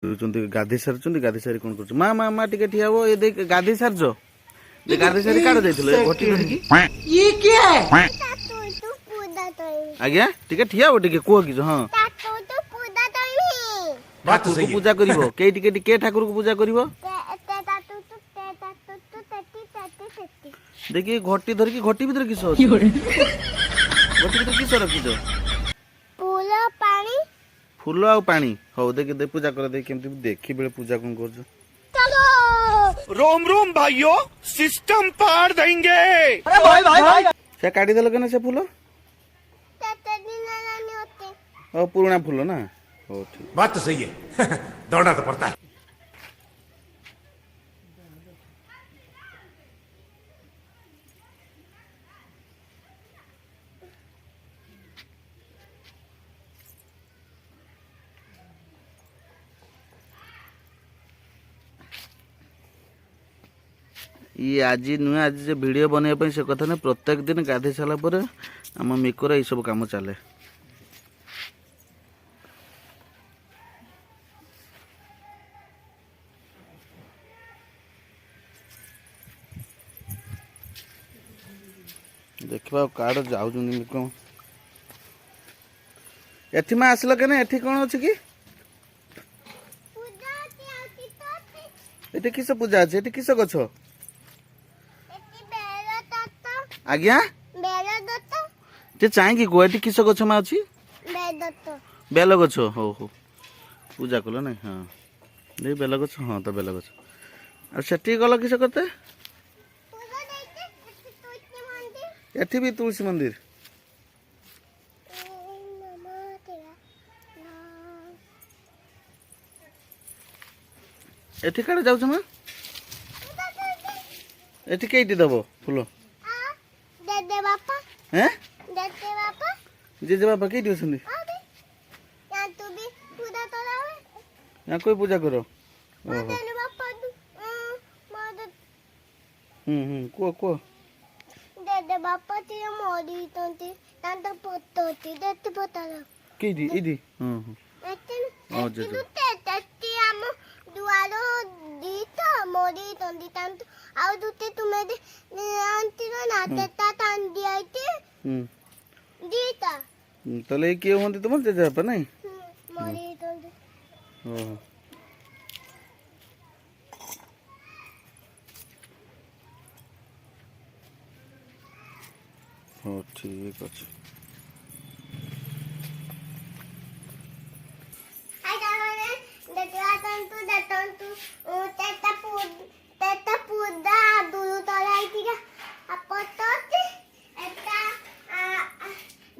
ଗାଧେଇ ସାରିଛନ୍ତି। ଗାଧେଇ ସାରି କଣ କରୁଛ? ମା ମା ମା ଟିକେ ଠିଆ ହବ। ଏ ଦେଇ ଗାଧେଇ ସାରିଛ? ଗାଧେଇ ସାରି କାଢ ଯାଇଥିଲ ଘଟି ଧରିକି? ଆଜ୍ଞା ଟିକେ ଠିଆ ହବ ଟିକେ କୁହ କିଛି। ହଁ ଠାକୁରକୁ ପୂଜା କରିବ। କେଇ ଟିକେ ଟିକେ ଠାକୁରକୁ ପୂଜା କରିବ। ଦେଖି ଘଟି ଧରିକି ଘଟି ଭିତରେ କିସ ଅଛି? ଘଟି ଭିତରେ କିସ ରଖିଛ? ଫୁଲ ଆଉ ପାଣି। ହଉ ଦେଖି ଦେ ପୂଜା କର। ଦେଖି କେମିତି ଦେଖି ବେଳେ ପୂଜା କଣ କରୁଛ। रोम रोम भाइयों सिस्टम पार देंगे। ସେ କାଢିଦେଲ କେନ ସେ ଫୁଲ? ହଉ ପୁରୁଣା ଫୁଲ ନା। ହଉ ଠିକ। बात तो सही है दौड़ना तो पड़ता है। ଇଏ ଆଜି ନୁହେଁ, ଆଜି ଯେ ଭିଡ଼ିଓ ବନେଇବା ପାଇଁ ସେ କଥା ନାହିଁ। ପ୍ରତ୍ୟେକ ଦିନ ଗାଧୋଇ ସାରିଲା ପରେ ଆମ ମିକର ଏଇସବୁ କାମ ଚାଲେ। ଦେଖିବା କାର୍ଡ ଯାଉଛନ୍ତି ମିକ। ଏଠି ମା ଆସିଲ କେନେ? ଏଠି କଣ ଅଛି କି? ଏଠି କିସ ପୂଜା ଅଛି? ଏଠି କିସ ଗଛ? ଆଜ୍ଞା ଟିକେ ଚାହିଁକି କୁହ। ଏଠି କିସ ଗଛ ମା ଅଛି? ବେଲ ଗଛ। ହଉ ହଉ ପୂଜା କଲ ନାଇଁ? ହଁ ଦେଇ ବେଲ ଗଛ। ହଁ ତ ବେଲ ଗଛ। ଆଉ ସେଠି ଗଲ କିସ କରତେ? ଏଠି ବି ତୁଳସୀ ମନ୍ଦିର। ଏଠି କାଳେ ଯାଉଛ ମା? ଏଠି କେଇଟି ଦବ ଫୁଲ? ଜେଜେ ବାପା କେଇଟି ଅଛନ୍ତି? ୟାଙ୍କୁ ପୂଜା କର। ଓହୋ କୁହ କୁହ। ବାପା ଟିକେ ମରିଛନ୍ତି। ତାଙ୍କ ପୋତ ଅଛି ଦେଖି ପତାଲ କେଇଟି ଏଇଠି? ହଁ ହଁ ଜେଜେ। ଆମ ଦୁଆର ଦିଟା ମରିଛନ୍ତି। ତାଙ୍କ ଆଉ ଦୁଟେ ତୁମେ ଆଣ୍ଟିର ନା ତେତା ତାନ୍ଦି ଆଇତେ ଦିଟା। ତାହେଲେ ଏଇ କିଏ ହୁଅନ୍ତି ତୁମର ଜେଜେ ବାପା ନାଇଁ? ମରିଛନ୍ତି। ଓହୋ ହଉ ଠିକ ଅଛି।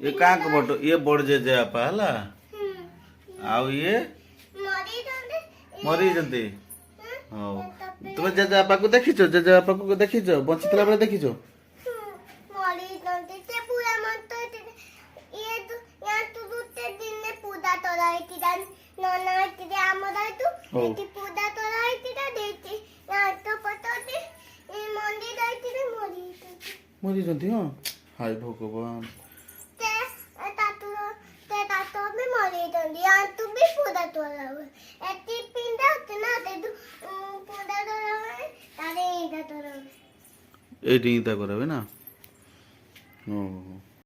ये का बट ये बड़ जेजे आपा हला आउ ये मरी जंती। हां तुम जेजे आपा को देखिछो? जेजे आपा को देखिछो? बंचितला बेले देखिछो? मरी जंती ते पूरा मन तो ये तो या तू दुते दिन ने पूजा तोराई की दान नना की दे आमदाई तू एती पूजा तोराई की दा देती या तो पतो ते ए मंदिर दाई ती मरी जंती। हां हाय भगवान तातो में मरी जंती। या तू भी पूजा तोराई एती पिंडा ना ते तू पूजा तोराई तारे इदा तोराई एटी इदा करावे ना। ओहो